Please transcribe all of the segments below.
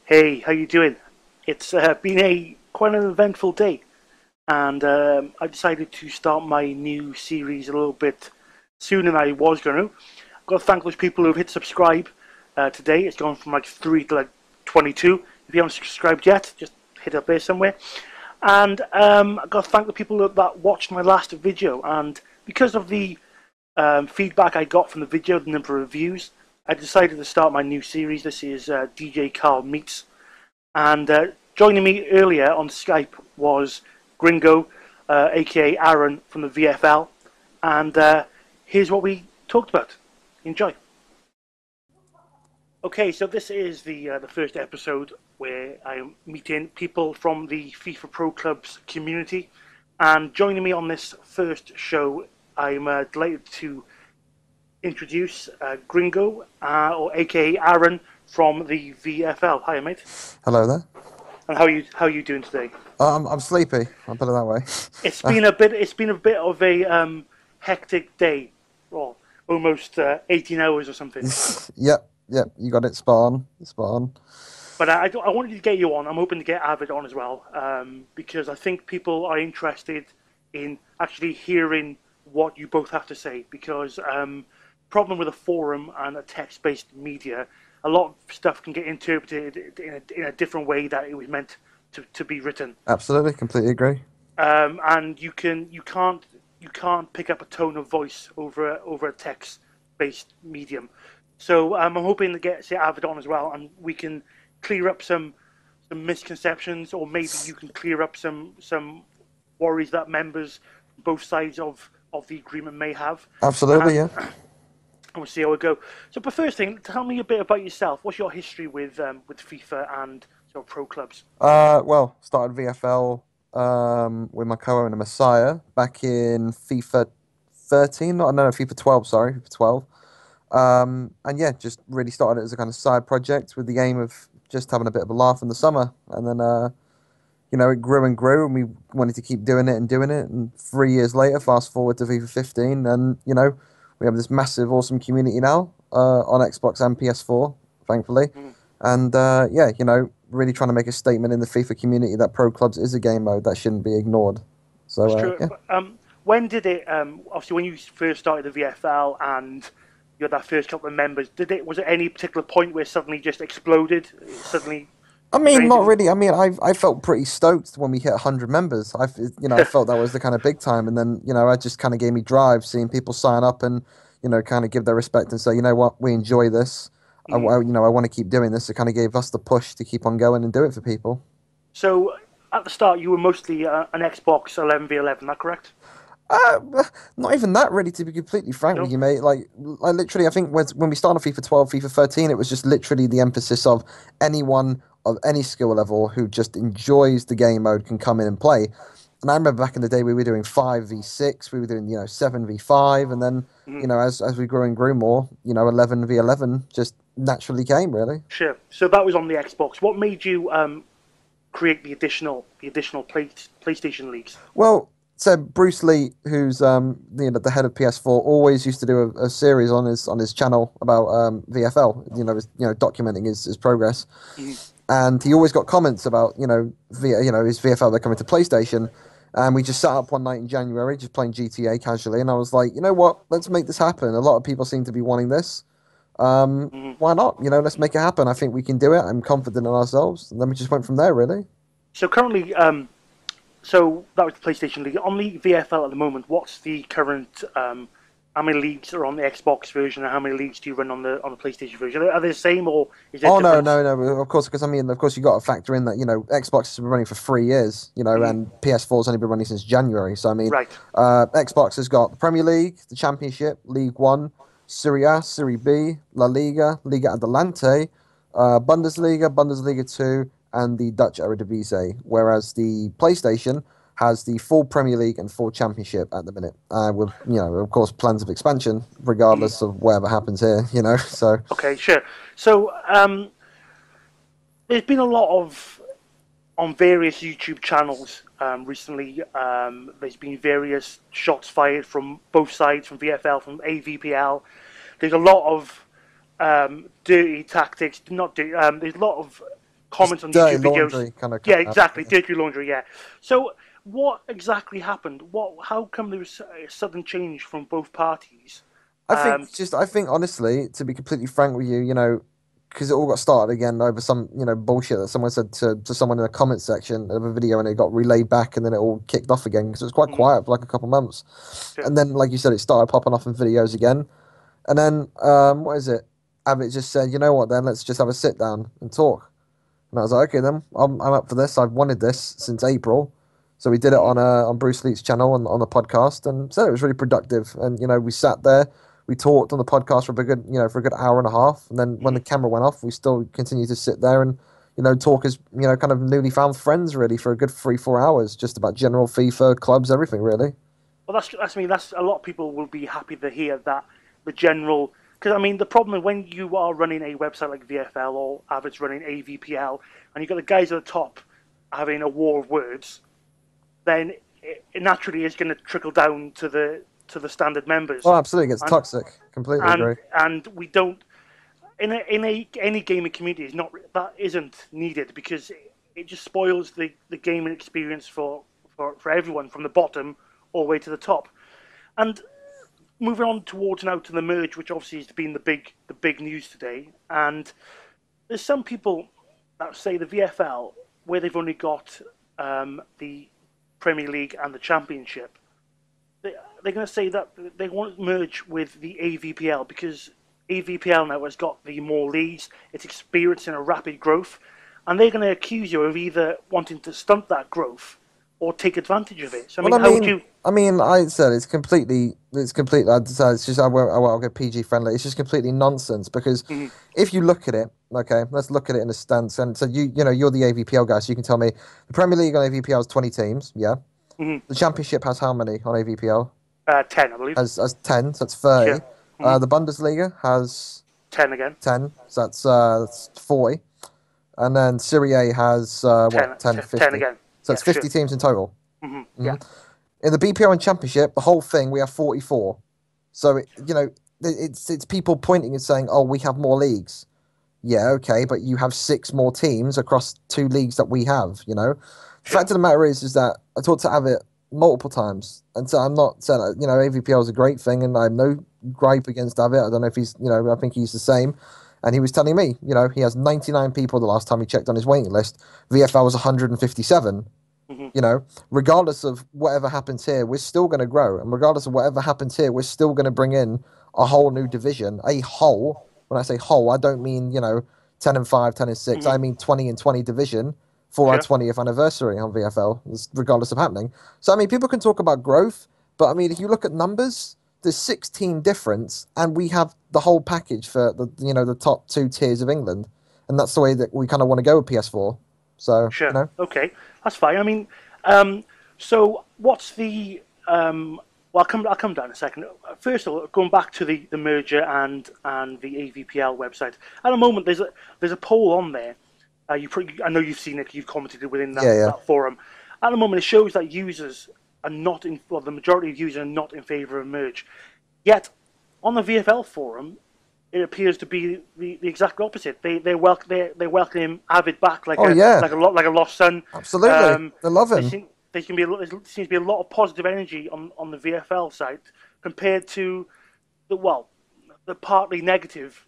Hey, how you doing? It's been quite an eventful day, and I decided to start my new series a little bit sooner than I was going to. I've got to thank those people who've hit subscribe today. It's gone from like 3 to like 22. If you haven't subscribed yet, just hit up there somewhere. And I've got to thank the people that watched my last video, and because of the feedback I got from the video, the number of views, I decided to start my new series. This is DJ Carl Meets, and joining me earlier on Skype was Gringo, aka Aaron from the VFL, and here's what we talked about. Enjoy. Okay, so this is the first episode where I'm meeting people from the FIFA Pro Clubs community, and joining me on this first show, I'm delighted to introduce Gringo, or aka Aaron from the VFL. Hiya, mate. Hello there. And how are you doing today? I'm sleepy. I'll put it that way. It's been a bit of a hectic day. Well, almost 18 hours or something. Yep. You got it. Spot on. But I wanted to get you on. I'm hoping to get Avid on as well, because I think people are interested in actually hearing what you both have to say. Because problem with a forum and a text-based media, a lot of stuff can get interpreted in a different way that it was meant to be written. Absolutely, completely agree. And you can't pick up a tone of voice over a text-based medium. So I'm hoping to get Avid on as well, and we can clear up some misconceptions, or maybe you can clear up some worries that members both sides of the agreement may have. Absolutely, yeah. And we'll see how it goes. So, but first thing, tell me a bit about yourself. What's your history with FIFA and sort of pro clubs? Well, started VFL with my co-owner Messiah back in FIFA 13. No, FIFA 12. Sorry, FIFA 12. And yeah, just really started it as a kind of side project with the aim of just having a bit of a laugh in the summer, and then it grew and grew, and we wanted to keep doing it. And 3 years later, fast forward to FIFA 15, and we have this massive, awesome community now on Xbox and PS4, thankfully. And really trying to make a statement in the FIFA community that Pro Clubs is a game mode that shouldn't be ignored. So, that's true. Yeah. When did it? Obviously, when you first started the VFL and you had that first couple of members, was it any particular point where it suddenly just exploded? I mean, not really. I mean, I felt pretty stoked when we hit 100 members. I felt that was the kind of big time, and then I just kind of gave me drive seeing people sign up and kind of give their respect and say, you know what, we enjoy this. I want to keep doing this. It kind of gave us the push to keep on going and do it for people. So at the start, you were mostly an Xbox 11v11. Is that correct? Not even that, really, to be completely frank with you, mate. Like literally, I think when we started FIFA 12, FIFA 13, it was just literally the emphasis of anyone of any skill level who just enjoys the game mode can come in and play. And I remember back in the day we were doing 5v6, we were doing 7v5, and then as we grew and grew more, 11v11 just naturally came, really. Sure. So that was on the Xbox. What made you create the additional PlayStation leagues? Well, so Bruce Lee, who's the head of PS4, always used to do a series on his channel about VFL, documenting his progress. And he always got comments about, his VFL, they're coming to PlayStation. And we just sat up one night in January, just playing GTA casually. And I was like, you know what, let's make this happen. A lot of people seem to be wanting this. Why not? Let's make it happen. I think we can do it. I'm confident in ourselves. And then we just went from there, really. So currently, so that was the PlayStation League. On the VFL at the moment, what's the current... how many leagues are on the Xbox version, and how many leagues do you run on the PlayStation version? Are they the same, or is it different? No. Of course, because of course you got to factor in that Xbox has been running for 3 years, and PS4's only been running since January. So right. Xbox has got the Premier League, the Championship, League One, Serie A, Serie B, La Liga, Liga Adelante, Bundesliga, Bundesliga 2, and the Dutch Eredivisie. Whereas the PlayStation has the full Premier League and full Championship at the minute, with of course, plans of expansion, regardless of whatever happens here. So okay, sure. So there's been a lot of on various YouTube channels recently. There's been various shots fired from both sides, from VFL, from AVPL. There's a lot of dirty tactics. Not dirty. There's a lot of comments Just on dirty YouTube videos. laundry kind of. Yeah, exactly, dirty laundry. Yeah. So what exactly happened? How come there was a sudden change from both parties? Um, I think honestly, to be completely frank with you, because it all got started again over some, bullshit that someone said to someone in the comment section of a video, and it got relayed back, and then it all kicked off again because it was quite mhm, quiet for like a couple months, sure. and then like you said, it started popping off in videos again, and then what is it? Abbott just said, you know what, then let's just have a sit down and talk. And I was like, okay, then I'm up for this. I've wanted this since April, so we did it Mhm, on Bruce Lee's channel on the podcast, and so it was really productive. And we sat there, we talked on the podcast for a good for a good hour and a half, and then when mhm. the camera went off, we still continued to sit there and talk as kind of newly found friends really for a good 3-4 hours, just about general FIFA clubs, everything really. Well, that's I mean that's a lot of people will be happy to hear that the general because I mean the problem is when you are running a website like VFL or Avid's running AVPL and you've got the guys at the top having a war of words, then it naturally is going to trickle down to the standard members, Oh, absolutely, it gets and toxic. Completely agree. and we don't in a any gaming community is not that isn't needed because it just spoils the gaming experience for everyone from the bottom all the way to the top. And moving on towards now to the merge, which obviously has been the big news today. And there's some people that say the VFL, where they've only got the Premier League and the Championship, they're going to say that they want to merge with the AVPL because AVPL now has got the more leagues, it's experiencing a rapid growth, and they're going to accuse you of either wanting to stunt that growth or take advantage of it. So I Well, mean, how would you? I said it's completely. I decided it's just, I'll get PG friendly. It's just completely nonsense because Mhm, if you look at it, okay, let's look at it in a stance. And so you're the AVPL guy, so you can tell me the Premier League on AVPL has 20 teams. Yeah, mhm. the Championship has how many on AVPL? 10, I believe. Has 10, so that's Yeah. 30. Mhm. The Bundesliga has 10 again. 10, so that's 40. And then Serie A has 10, 10, 10 50. again. So Yeah, it's sure. 50 teams in total. Yeah. In the BPL and Championship, the whole thing, we have 44. So, it's people pointing and saying, oh, we have more leagues. Yeah, okay, but you have 6 more teams across 2 leagues that we have, The Sure. fact of the matter is that I talked to Abbott multiple times. And so I'm not saying, AVPL is a great thing, and I have no gripe against Abbott. I don't know if he's, I think he's the same. And he was telling me, he has 99 people the last time he checked on his waiting list. VFL was 157. Hmm. Regardless of whatever happens here, we're still going to grow. And regardless of whatever happens here, we're still going to bring in a whole new division. A whole, when I say whole, I don't mean, 10 and 5, 10 and 6. Hmm. I mean 20 and 20 division for our Sure. 20th anniversary on VFL, regardless of happening. So, I mean, people can talk about growth, but I mean, if you look at numbers, there's 16 difference, and we have the whole package for the top 2 tiers of England. And that's the way that we kind of want to go with PS4. So, Sure. Okay. That's fine. I mean, so what's the well, I'll come down in a second. First of all, going back to the merger and the AVPL website. At the moment, there's a poll on there. I know you've seen it. You've commented within yeah, yeah. that forum. At the moment, it shows that users are not in. Well, the majority of users are not in favour of merge. Yet, on the VFL forum, it appears to be the exact opposite. They welcome Avid back Oh, yeah. like a lost son. Absolutely. They love There him. there seems to be a lot of positive energy on the VFL side compared to the partly negative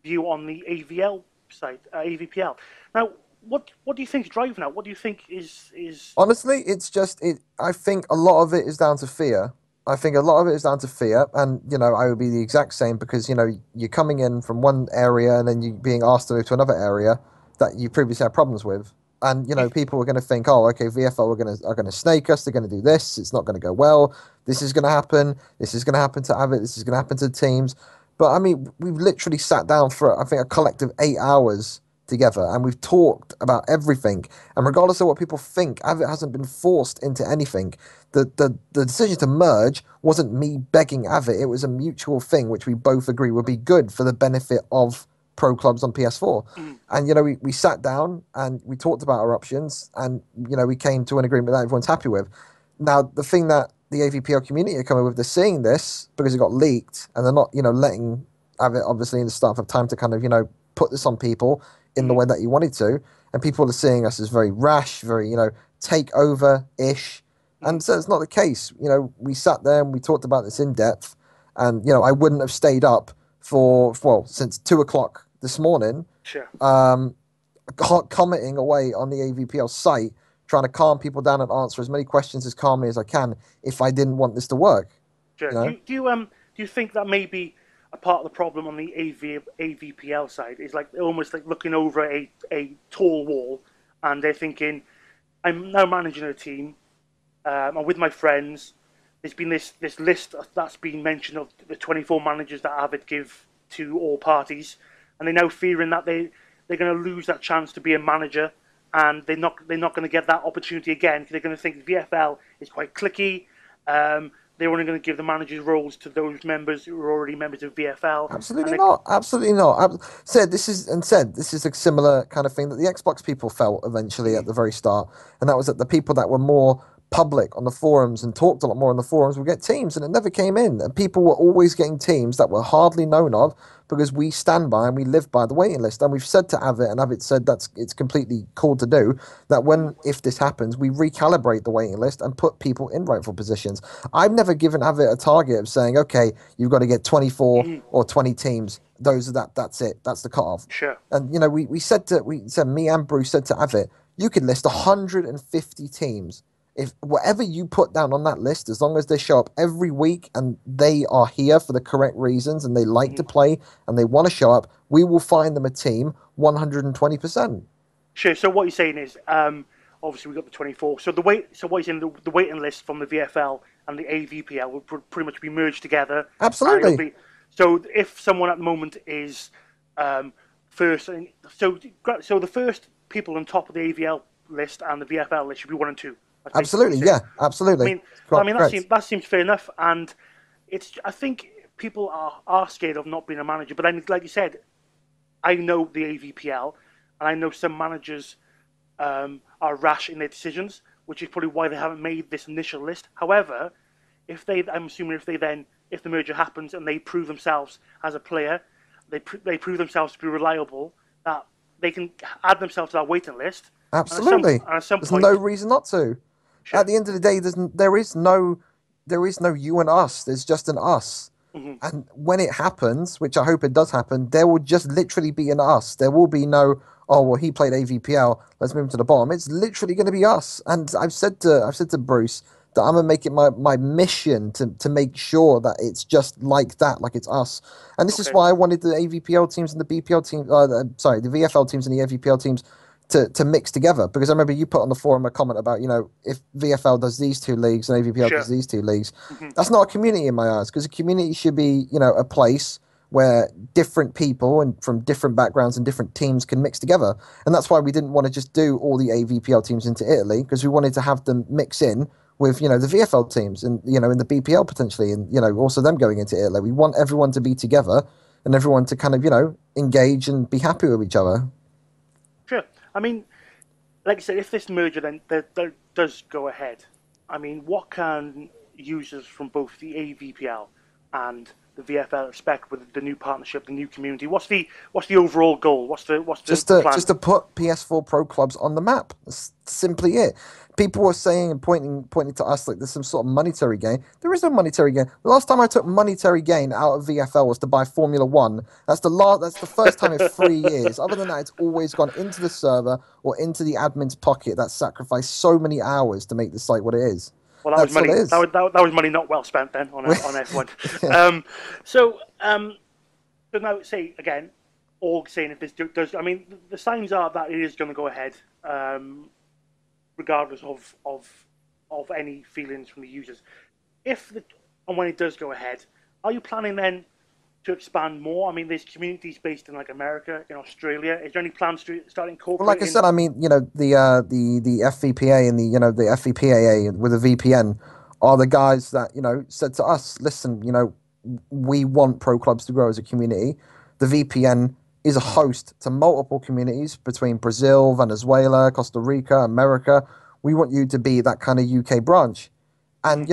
view on the AVL side, AVPL. Now, what do you think is driving that? What do you think is Honestly, it's just it. I think a lot of it is down to fear. I think a lot of it is down to fear, and I would be the exact same because you're coming in from one area and then you being asked to move to another area that you previously had problems with, and people are going to think, oh, okay, VFL are going to snake us. They're going to do this. It's not going to go well. This is going to happen. This is going to happen to Avid. This is going to happen to the teams. But I mean, we've literally sat down for I think a collective 8 hours together, and we've talked about everything. And regardless of what people think, Avid hasn't been forced into anything. The decision to merge wasn't me begging Avid. It was a mutual thing, which we both agree would be good for the benefit of pro clubs on PS4. mm, And we sat down and we talked about our options, and we came to an agreement that everyone's happy with. Now, the thing that the AVPL community are coming with, they're seeing this because it got leaked, and they're not letting Avid obviously in the staff have time to kind of put this on people, in the way that he wanted to, and people are seeing us as very rash, very takeover-ish, and so it's not the case. We sat there and we talked about this in depth, and I wouldn't have stayed up since 2 o'clock this morning, Sure. commenting away on the AVPL site, trying to calm people down and answer as many questions as calmly as I can if I didn't want this to work. Sure. You know? Do you think that maybe a part of the problem on the AVPL side is like almost like looking over a tall wall, and they're thinking, I'm now managing a team, I'm with my friends. There's been this list that's been mentioned of the 24 managers that Avid give to all parties, and they're now fearing that they're going to lose that chance to be a manager, and they're not going to get that opportunity again because they're going to think VFL is quite cliquey. They're only going to give the managers roles to those members who are already members of VFL. Absolutely not. Absolutely not. Said this is a similar kind of thing that the Xbox people felt eventually at the very start, and that was that the people that were more public on the forums and talked a lot more on the forums would get teams, and it never came in. And people were always getting teams that were hardly known of because we stand by and we live by the waiting list. And we've said to Avid, and Avid said it's completely cool to do that. If this happens, we recalibrate the waiting list and put people in rightful positions. I've never given Avid a target of saying, okay, you've got to get 24 or 20 teams. That's it. That's the cutoff. Sure. And we said me and Bruce said to Avid, you could list 150 teams. If whatever you put down on that list, as long as they show up every week and they are here for the correct reasons and they like to play and they want to show up, we will find them a team 120%. Sure. So what you're saying is, obviously we got the 24. So what you're saying, the waiting list from the VFL and the AVPL will pretty much be merged together. Absolutely. So if someone at the moment is first, so the first people on top of the AVL list and the VFL list should be 1 and 2. Absolutely, yeah, absolutely. I mean that seems fair enough, and I think people are scared of not being a manager. But then, like you said, I know the AVPL, and I know some managers are rash in their decisions, which is probably why they haven't made this initial list. However, I'm assuming if the merger happens and they prove themselves as a player, they prove themselves to be reliable, that they can add themselves to that waiting list. Absolutely, and at some there's point, no reason not to. Sure. At the end of the day, there is no you and us. There's just an us. And when it happens, which I hope it does happen, there will just literally be an us. There will be no, oh well, he played AVPL, let's move him to the bottom. It's literally going to be us. And I've said to Bruce that I'm gonna make it my mission to make sure that it's just like that, like it's us. And this is why I wanted the AVPL teams and the BPL teams, the VFL teams and the AVPL teams to mix together, because I remember you put on the forum a comment about, if VFL does these two leagues and AVPL does these two leagues, that's not a community in my eyes, because a community should be, a place where different people and from different backgrounds and different teams can mix together. And that's why we didn't want to just do all the AVPL teams into Italy, because we wanted to have them mix in with, the VFL teams and, in the BPL potentially, and, also them going into Italy. We want everyone to be together and everyone to kind of, engage and be happy with each other. Sure. I mean, like I said, if this merger then does go ahead, I mean, what can users from both the AVPL and the VFL expect with the new partnership, the new community? What's the overall goal? What's the plan? Just to put PS4 Pro Clubs on the map. That's simply it. People were saying and pointing to us like there's some sort of monetary gain. There is no monetary gain. The last time I took monetary gain out of VFL was to buy Formula One. That's the first time in 3 years. Other than that, it's always gone into the server or into the admin's pocket. That sacrificed so many hours to make the site what it is. Well, that was money. That was money not well spent then on F1. Yeah. So now say again, Org saying if this does, I mean, the signs are that it is going to go ahead, regardless of any feelings from the users. And when it does go ahead, are you planning then to expand more? I mean, there's communities based in like America, in Australia. Is there any plans to start incorporating? Well, like I said, I mean, the FVPA and the FVPAA with a VPN are the guys that said to us, listen, we want pro clubs to grow as a community. The VPN is a host to multiple communities between Brazil, Venezuela, Costa Rica, America. We want you to be that kind of UK branch, and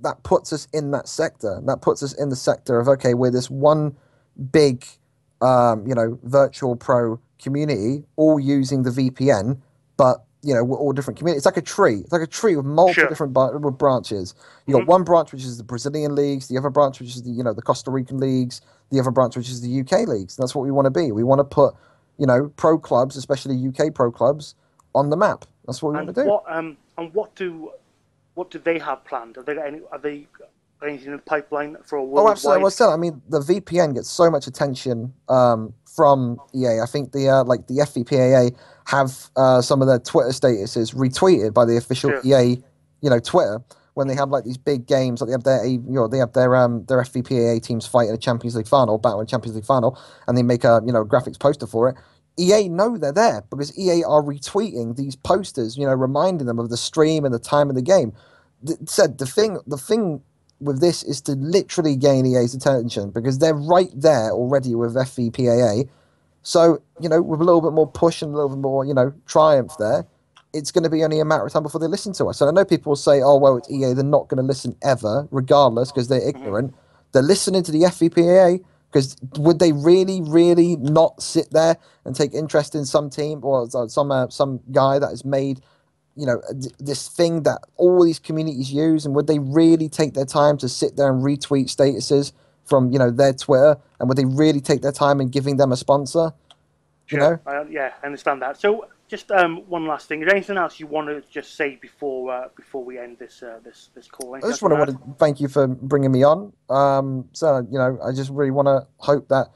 that puts us in that sector. That puts us in the sector of, okay, we're this one big, virtual pro community all using the VPN, but we're all different communities. It's like a tree. It's like a tree with multiple Sure. different with branches. You got Hmm. one branch which is the Brazilian leagues, the other branch which is the Costa Rican leagues, the other branch which is the UK leagues. That's what we want to be. We want to put pro clubs, especially UK pro clubs, on the map. That's what we And want to do. what do they have planned? Are they got anything in the pipeline for a Oh, absolutely. worldwide? Well, still, I mean, the VPN gets so much attention from EA. I think the FVPAA have some of their Twitter statuses retweeted by the official Sure. EA, Twitter when they Hmm. have like these big games. Like they have their FVPAA teams fight in a Champions League final, battle in a Champions League final, and they make a graphics poster for it. EA know they're there because EA are retweeting these posters, reminding them of the stream and the time of the game. Said the thing with this is to literally gain EA's attention because they're right there already with FVPAA. So, with a little bit more push and a little bit more, triumph there, it's going to be only a matter of time before they listen to us. And I know people will say, oh, well, it's EA. They're not going to listen ever, regardless, because they're Hmm. ignorant. They're listening to the FVPAA because would they really, really not sit there and take interest in some team or some guy that has made this thing that all these communities use, and would they really take their time to sit there and retweet statuses from their Twitter, and would they really take their time in giving them a sponsor? you Sure. know Yeah, I understand that. So, just one last thing. Is there anything else you want to just say before we end this call? I Anything just else you want want to to thank you for bringing me on. So I just really want to hope that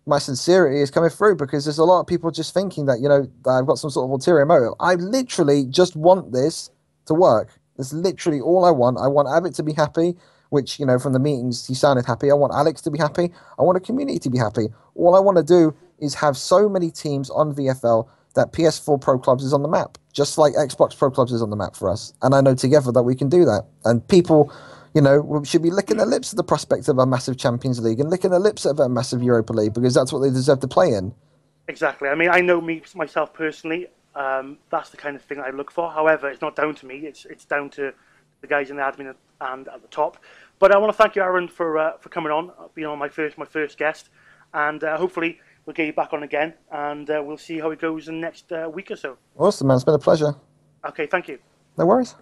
my sincerity is coming through because there's a lot of people just thinking that that I've got some sort of ulterior motive. I literally just want this to work. That's literally all I want. I want Abbott to be happy, which from the meetings he sounded happy. I want Alex to be happy. I want a community to be happy. All I want to do is have so many teams on VFL that PS4 Pro Clubs is on the map, just like Xbox Pro Clubs is on the map for us. And I know together that we can do that. And people we should be licking their lips at the prospect of a massive Champions League and licking their lips at a massive Europa League because that's what they deserve to play in. Exactly. I mean, I know myself personally. That's the kind of thing I look for. However, it's not down to me. It's down to the guys in the admin and at the top. But I want to thank you, Aaron, for coming on, being on my first guest, and hopefully we'll get you back on again, and we'll see how it goes in the next week or so. Awesome, man. It's been a pleasure. Okay, thank you. No worries.